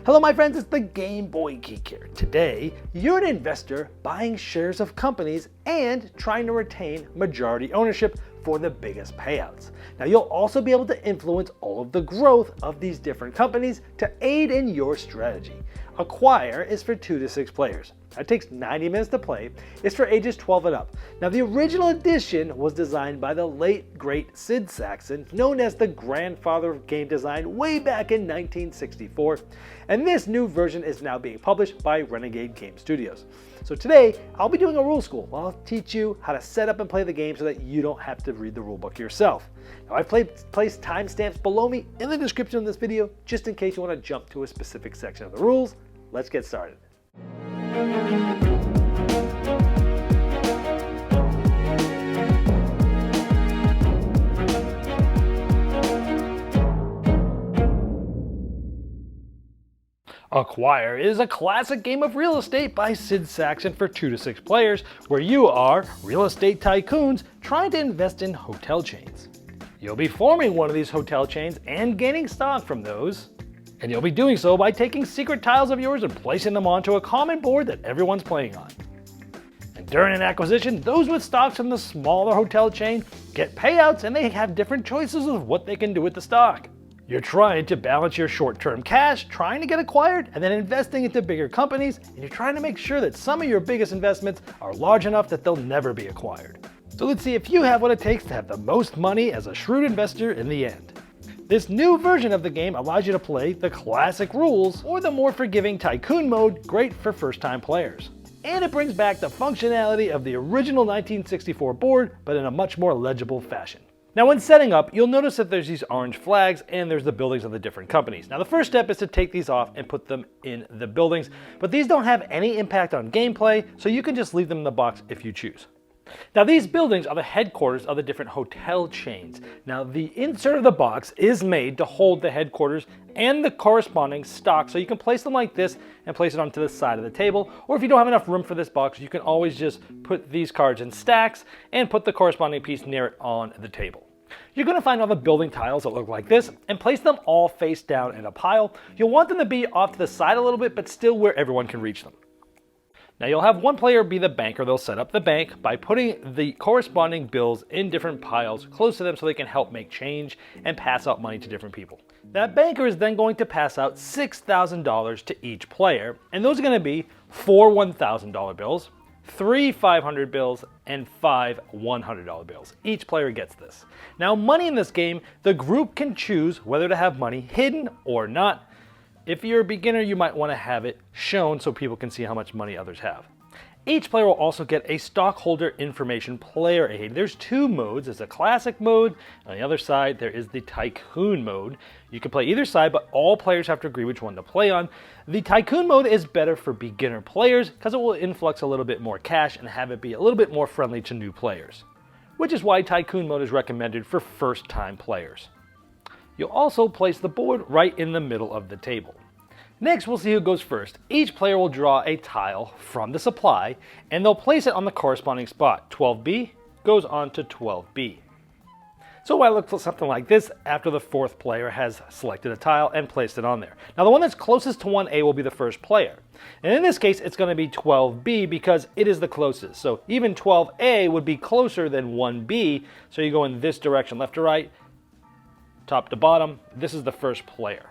Hello my friends, it's the Game Boy Geek here. Today, you're an investor buying shares of companies and trying to retain majority ownership for the biggest payouts. Now you'll also be able to influence all of the growth of these different companies to aid in your strategy. Acquire is for 2 to 6 players. It takes 90 minutes to play. It's for ages 12 and up. Now the original edition was designed by the late great Sid Sackson, known as the grandfather of game design way back in 1964. And this new version is now being published by Renegade Game Studios. So today, I'll be doing a rule school. I'll teach you how to set up and play the game so that you don't have to read the rulebook yourself. Now I've placed timestamps below me in the description of this video, just in case you want to jump to a specific section of the rules. Let's get started. Acquire is a classic game of real estate by Sid Sackson for 2 to 6 players, where you are real estate tycoons trying to invest in hotel chains. You'll be forming one of these hotel chains and gaining stock from those, and you'll be doing so by taking secret tiles of yours and placing them onto a common board that everyone's playing on. And during an acquisition, those with stocks from the smaller hotel chain get payouts, and they have different choices of what they can do with the stock. You're trying to balance your short-term cash, trying to get acquired, and then investing into bigger companies, and you're trying to make sure that some of your biggest investments are large enough that they'll never be acquired. So let's see if you have what it takes to have the most money as a shrewd investor in the end. This new version of the game allows you to play the classic rules or the more forgiving tycoon mode, great for first-time players. And it brings back the functionality of the original 1964 board, but in a much more legible fashion. Now when setting up, you'll notice that there's these orange flags and there's the buildings of the different companies. Now the first step is to take these off and put them in the buildings, but these don't have any impact on gameplay, so you can just leave them in the box if you choose. Now these buildings are the headquarters of the different hotel chains. Now the insert of the box is made to hold the headquarters and the corresponding stock, so you can place them like this and place it onto the side of the table, or if you don't have enough room for this box, you can always just put these cards in stacks and put the corresponding piece near it on the table. You're going to find all the building tiles that look like this and place them all face down in a pile. You'll want them to be off to the side a little bit, but still where everyone can reach them. Now you'll have one player be the banker. They'll set up the bank by putting the corresponding bills in different piles close to them so they can help make change and pass out money to different people. That banker is then going to pass out $6,000 to each player, and those are going to be 4 $1,000 bills, 3 $500 bills, and 5 $100 bills. Each player gets this. Now money in this game, the group can choose whether to have money hidden or not. If you're a beginner, you might want to have it shown so people can see how much money others have. Each player will also get a stockholder information player aid. There's 2 modes. There's a classic mode. On the other side, there is the tycoon mode. You can play either side, but all players have to agree which one to play on. The tycoon mode is better for beginner players because it will influx a little bit more cash and have it be a little bit more friendly to new players, which is why tycoon mode is recommended for first-time players. You'll also place the board right in the middle of the table. Next, we'll see who goes first. Each player will draw a tile from the supply, and they'll place it on the corresponding spot. 12B goes on to 12B. So I look for something like this after the 4th player has selected a tile and placed it on there. Now the one that's closest to 1A will be the first player. And in this case, it's going to be 12B because it is the closest. So even 12A would be closer than 1B, so you go in this direction, left to right, top to bottom. This is the first player.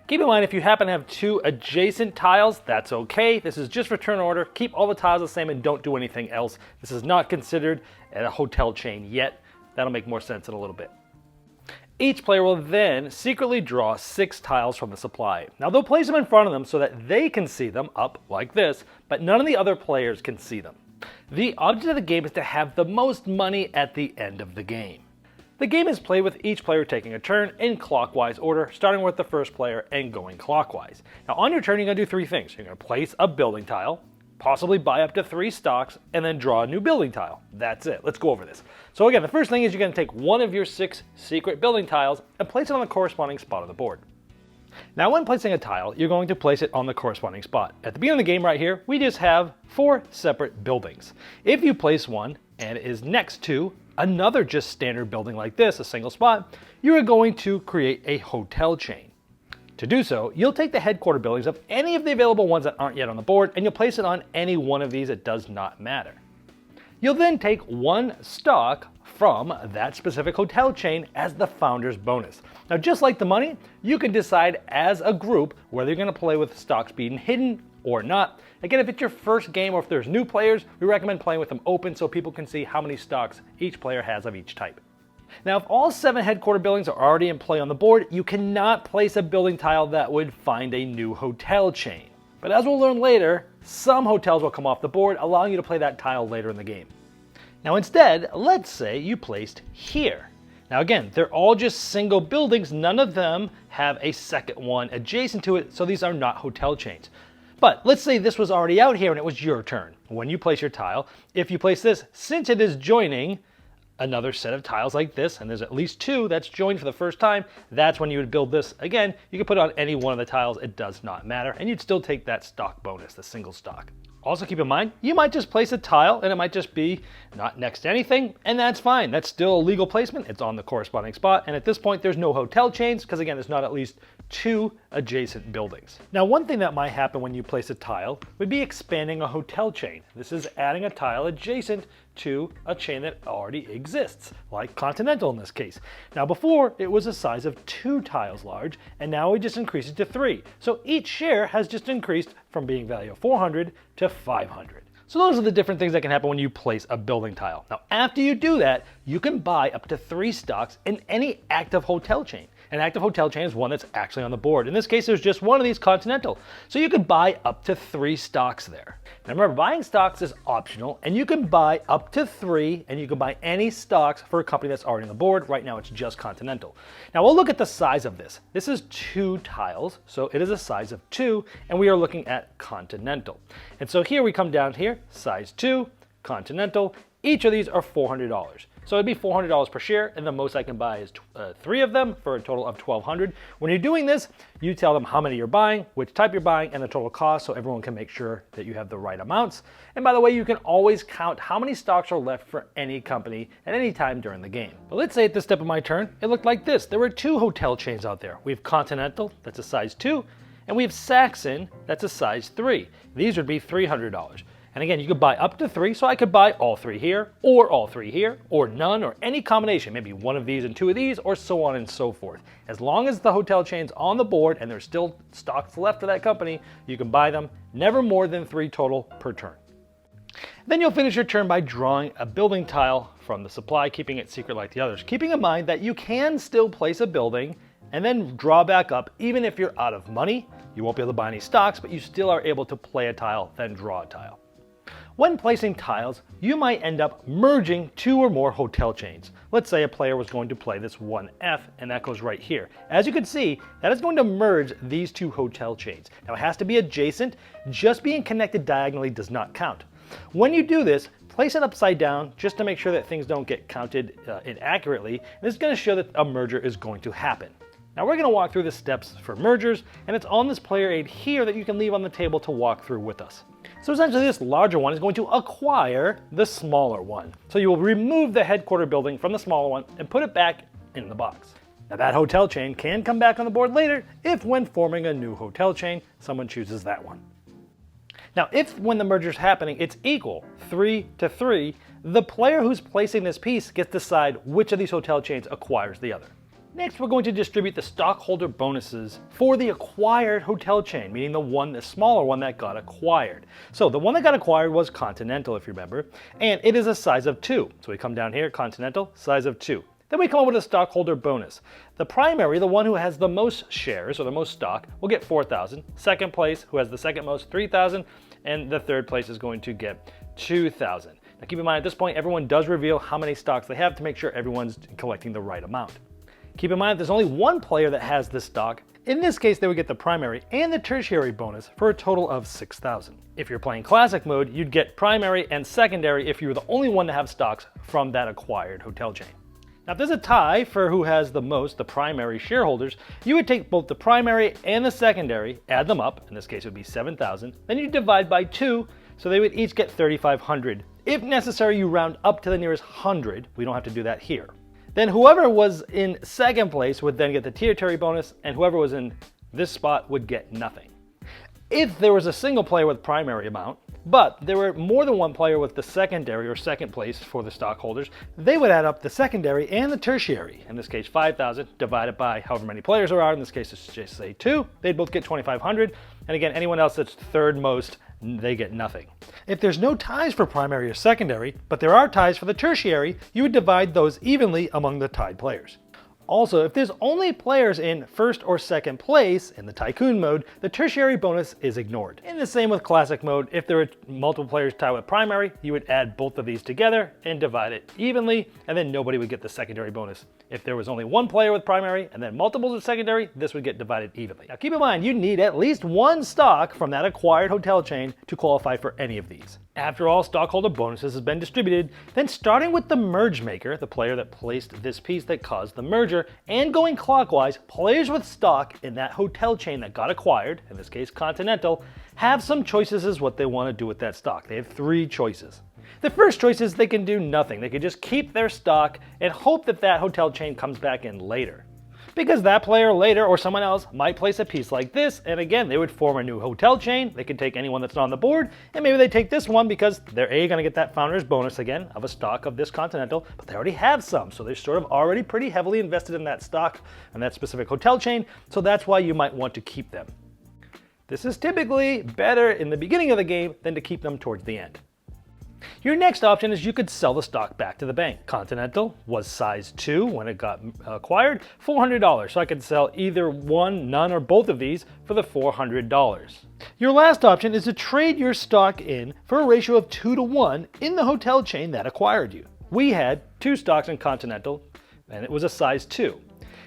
Keep in mind, if you happen to have 2 adjacent tiles, that's okay. This is just for turn order. Keep all the tiles the same and don't do anything else. This is not considered a hotel chain yet. That'll make more sense in a little bit. Each player will then secretly draw 6 tiles from the supply. Now they'll place them in front of them so that they can see them up like this, but none of the other players can see them. The object of the game is to have the most money at the end of the game. The game is played with each player taking a turn in clockwise order, starting with the first player and going clockwise. Now on your turn, you're going to do 3 things. You're going to place a building tile, possibly buy up to 3 stocks, and then draw a new building tile. That's it. Let's go over this. So again, the first thing is you're going to take one of your 6 secret building tiles and place it on the corresponding spot of the board. Now when placing a tile, you're going to place it on the corresponding spot. At the beginning of the game right here, we just have 4 separate buildings. If you place one and it is next to another just standard building like this, a single spot, you are going to create a hotel chain. To do so, you'll take the headquarter buildings of any of the available ones that aren't yet on the board, and you'll place it on any one of these. It does not matter. You'll then take one stock from that specific hotel chain as the founder's bonus. Now, just like the money, you can decide as a group whether you're going to play with stocks being hidden or not. Again, if it's your first game or if there's new players, we recommend playing with them open so people can see how many stocks each player has of each type. Now, if all 7 headquarter buildings are already in play on the board, you cannot place a building tile that would find a new hotel chain. But as we'll learn later, some hotels will come off the board, allowing you to play that tile later in the game. Now instead, let's say you placed here. Now again, they're all just single buildings. None of them have a second one adjacent to it, so these are not hotel chains. But let's say this was already out here and it was your turn. When you place your tile, if you place this, since it is joining another set of tiles like this, and there's at least 2 that's joined for the first time, that's when you would build this. Again, you can put it on any one of the tiles, it does not matter, and you'd still take that stock bonus, the single stock. Also keep in mind, you might just place a tile and it might just be not next to anything, and that's fine. That's still a legal placement. It's on the corresponding spot, and at this point there's no hotel chains because again, there's not at least 2 adjacent buildings. Now, one thing that might happen when you place a tile would be expanding a hotel chain. This is adding a tile adjacent to a chain that already exists, like Continental in this case. Now before, it was a size of 2 tiles large, and now we just increased it to 3. So each share has just increased from being value of 400 to 500. So those are the different things that can happen when you place a building tile. Now, after you do that, you can buy up to 3 stocks in any active hotel chain. An active hotel chain is one that's actually on the board. In this case, there's just one of these, Continental. So you could buy up to 3 stocks there. Now remember, buying stocks is optional, and you can buy up to 3, and you can buy any stocks for a company that's already on the board. Right now, it's just Continental. Now we'll look at the size of this. This is 2 tiles, so it is a size of 2, and we are looking at Continental. And so here we come down here, size 2, Continental. Each of these are $400. So it'd be $400 per share, and the most I can buy is 3 of them for a total of $1,200. When you're doing this, you tell them how many you're buying, which type you're buying, and the total cost, so everyone can make sure that you have the right amounts. And by the way, you can always count how many stocks are left for any company at any time during the game. But let's say at this step of my turn, it looked like this. There were 2 hotel chains out there. We have Continental, that's a size 2, and we have Sackson, that's a size 3. These would be $300. And again, you could buy up to 3, so I could buy all 3 here, or all 3 here, or none, or any combination, maybe 1 of these and 2 of these, or so on and so forth. As long as the hotel chain's on the board and there's still stocks left of that company, you can buy them, never more than 3 total per turn. Then you'll finish your turn by drawing a building tile from the supply, keeping it secret like the others. Keeping in mind that you can still place a building and then draw back up. Even if you're out of money, you won't be able to buy any stocks, but you still are able to play a tile, then draw a tile. When placing tiles, you might end up merging 2 or more hotel chains. Let's say a player was going to play this 1F, and that goes right here. As you can see, that is going to merge these 2 hotel chains. Now it has to be adjacent. Just being connected diagonally does not count. When you do this, place it upside down just to make sure that things don't get counted inaccurately. And this is going to show that a merger is going to happen. Now we're going to walk through the steps for mergers, and it's on this player aid here that you can leave on the table to walk through with us. So essentially this larger one is going to acquire the smaller one. So you will remove the headquarter building from the smaller one and put it back in the box. Now that hotel chain can come back on the board later if when forming a new hotel chain, someone chooses that one. Now if when the merger is happening it's equal, 3 to 3, the player who's placing this piece gets to decide which of these hotel chains acquires the other. Next, we're going to distribute the stockholder bonuses for the acquired hotel chain, meaning the smaller one that got acquired. So the one that got acquired was Continental, if you remember, and it is a size of 2. So we come down here, Continental, size of 2. Then we come up with a stockholder bonus. The primary, the one who has the most shares or the most stock, will get 4,000. Second place, who has the second most, 3,000, and the third place is going to get 2,000. Now keep in mind, at this point, everyone does reveal how many stocks they have to make sure everyone's collecting the right amount. Keep in mind, there's only one player that has this stock. In this case, they would get the primary and the tertiary bonus for a total of 6,000. If you're playing classic mode, you'd get primary and secondary if you were the only one to have stocks from that acquired hotel chain. Now, if there's a tie for who has the most, the primary shareholders, you would take both the primary and the secondary, add them up, in this case it would be 7,000, then you divide by 2, so they would each get 3,500. If necessary, you round up to the nearest 100. We don't have to do that here. Then whoever was in second place would then get the tertiary bonus, and whoever was in this spot would get nothing. If there was a single player with primary amount, but there were more than one player with the secondary or second place for the stockholders, they would add up the secondary and the tertiary. In this case, 5,000 divided by however many players there are. In this case, it's just say 2. They'd both get 2,500. And again, anyone else that's third most, they get nothing. If there's no ties for primary or secondary, but there are ties for the tertiary, you would divide those evenly among the tied players. Also, if there's only players in first or second place in the Tycoon mode, the tertiary bonus is ignored. And the same with Classic mode. If there are multiple players tied with primary, you would add both of these together and divide it evenly, and then nobody would get the secondary bonus. If there was only one player with primary and then multiples with secondary, this would get divided evenly. Now keep in mind, you need at least one stock from that acquired hotel chain to qualify for any of these. After all stockholder bonuses has been distributed, then starting with the merge maker, the player that placed this piece that caused the merger, and going clockwise, players with stock in that hotel chain that got acquired, in this case Continental, have some choices as what they want to do with that stock. They have 3 choices. The first choice is they can do nothing. They can just keep their stock and hope that that hotel chain comes back in later. Because that player later or someone else might place a piece like this, and again, they would form a new hotel chain. They could take anyone that's not on the board, and maybe they take this one because they're going to get that founder's bonus again of a stock of this Continental, but they already have some, so they're sort of already pretty heavily invested in that stock and that specific hotel chain, so that's why you might want to keep them. This is typically better in the beginning of the game than to keep them towards the end. Your next option is you could sell the stock back to the bank. Continental was size 2 when it got acquired, $400. So I could sell either one, none, or both of these for the $400. Your last option is to trade your stock in for a ratio of 2 to 1 in the hotel chain that acquired you. We had 2 stocks in Continental, and it was a size 2.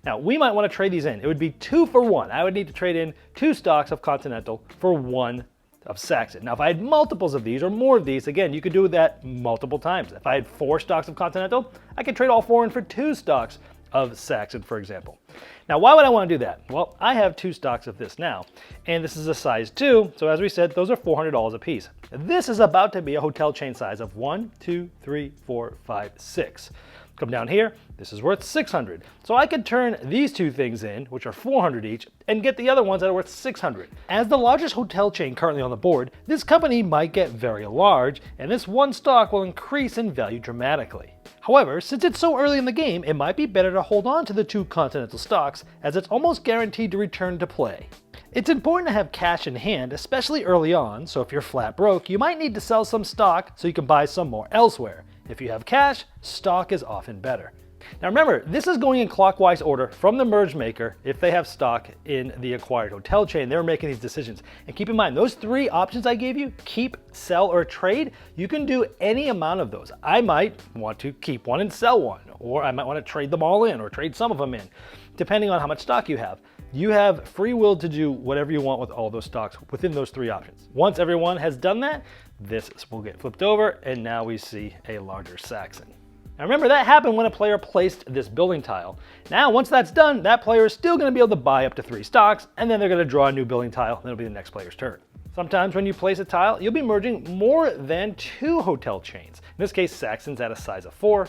Now, we might want to trade these in. It would be 2 for 1. I would need to trade in 2 stocks of Continental for 1 of Sackson. Now, if I had multiples of these or more of these, again, you could do that multiple times. If I had 4 stocks of Continental, I could trade all 4 in for 2 stocks of Sackson, for example. Now, why would I want to do that? Well, I have 2 stocks of this now, and this is a size 2, so as we said, those are $400 a piece. This is about to be a hotel chain size of 1, 2, 3, 4, 5, 6. Come down here, this is worth 600. So I could turn these 2 things in, which are 400 each, and get the other ones that are worth 600. As the largest hotel chain currently on the board, this company might get very large, and this one stock will increase in value dramatically. However, since it's so early in the game, it might be better to hold on to the 2 Continental stocks, as it's almost guaranteed to return to play. It's important to have cash in hand, especially early on, so if you're flat broke, you might need to sell some stock so you can buy some more elsewhere. If you have cash, stock is often better. Now remember, this is going in clockwise order from the merge maker. If they have stock in the acquired hotel chain, they're making these decisions. And keep in mind, those 3 options I gave you, keep, sell, or trade, you can do any amount of those. I might want to keep one and sell one, or I might want to trade them all in or trade some of them in, depending on how much stock you have. You have free will to do whatever you want with all those stocks within those 3 options. Once everyone has done that, this will get flipped over, and now we see a larger Sackson. Now remember, that happened when a player placed this building tile. Now, once that's done, that player is still going to be able to buy up to 3 stocks, and then they're going to draw a new building tile, and it'll be the next player's turn. Sometimes when you place a tile, you'll be merging more than 2 hotel chains. In this case, Sackson's at a size of 4,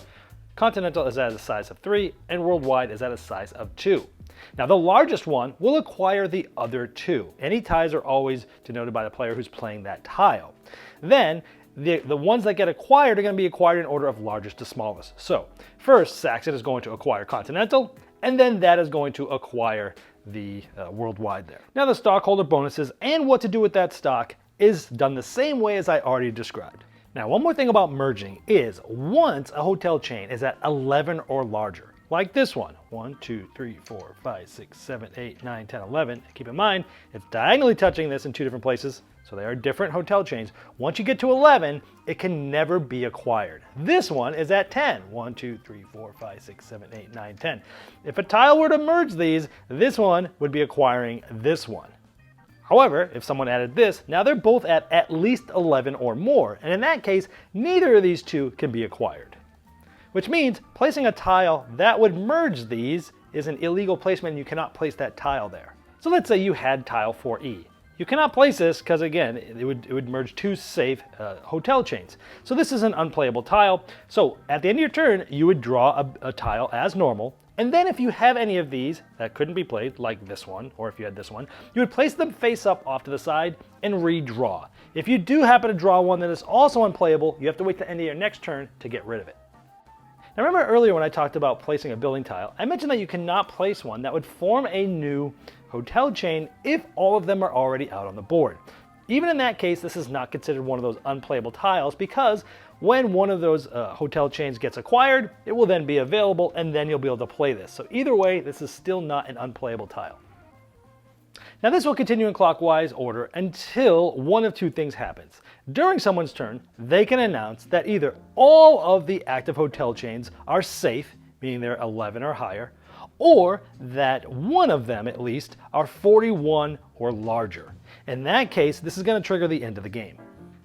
Continental is at a size of 3, and Worldwide is at a size of 2. Now, the largest one will acquire the other 2. Any ties are always denoted by the player who's playing that tile. Then, the ones that get acquired are going to be acquired in order of largest to smallest. So, first, Sackson is going to acquire Continental, and then that is going to acquire the Worldwide there. Now, the stockholder bonuses and what to do with that stock is done the same way as I already described. Now, one more thing about merging is once a hotel chain is at 11 or larger, like this one, 1, 2, 3, 4, 5, 6, 7, 8, 9, 10, 11. Keep in mind, it's diagonally touching this in 2 different places, so they are different hotel chains. Once you get to 11, it can never be acquired. This one is at 10. 1, 2, 3, 4, 5, 6, 7, 8, 9, 10. If a tile were to merge these, this one would be acquiring this one. However, if someone added this, now they're both at least 11 or more, and in that case, neither of these 2 can be acquired. Which means placing a tile that would merge these is an illegal placement and you cannot place that tile there. So let's say you had tile 4E. You cannot place this because, again, it would merge 2 safe hotel chains. So this is an unplayable tile. So at the end of your turn, you would draw a tile as normal, And then if you have any of these that couldn't be played, like this one, or if you had this one, you would place them face up off to the side and redraw. If you do happen to draw one that is also unplayable, you have to wait till the end of your next turn to get rid of it. Now remember earlier when I talked about placing a building tile, I mentioned that you cannot place one that would form a new hotel chain if all of them are already out on the board. Even in that case, this is not considered one of those unplayable tiles because when one of those hotel chains gets acquired, it will then be available and then you'll be able to play this. So either way, this is still not an unplayable tile. Now this will continue in clockwise order until one of two things happens. During someone's turn, they can announce that either all of the active hotel chains are safe, meaning they're 11 or higher, or that one of them at least are 41 or larger. In that case, this is going to trigger the end of the game.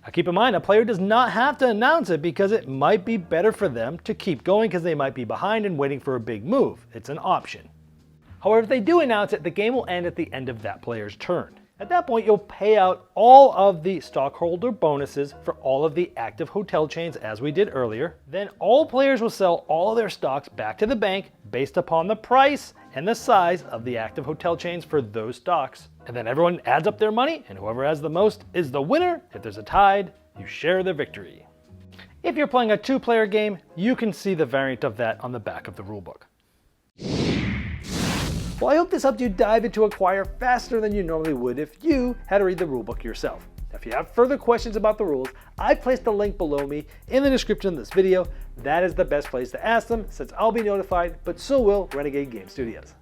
Now keep in mind, a player does not have to announce it because it might be better for them to keep going because they might be behind and waiting for a big move. It's an option. However, if they do announce it, the game will end at the end of that player's turn. At that point, you'll pay out all of the stockholder bonuses for all of the active hotel chains as we did earlier. Then all players will sell all of their stocks back to the bank based upon the price and the size of the active hotel chains for those stocks. And then everyone adds up their money and whoever has the most is the winner. If there's a tide, you share the victory. If you're playing a two-player game, you can see the variant of that on the back of the rulebook. Well, I hope this helped you dive into Acquire faster than you normally would if you had to read the rulebook yourself. If you have further questions about the rules, I've placed a link below me in the description of this video. That is the best place to ask them since I'll be notified, but so will Renegade Game Studios.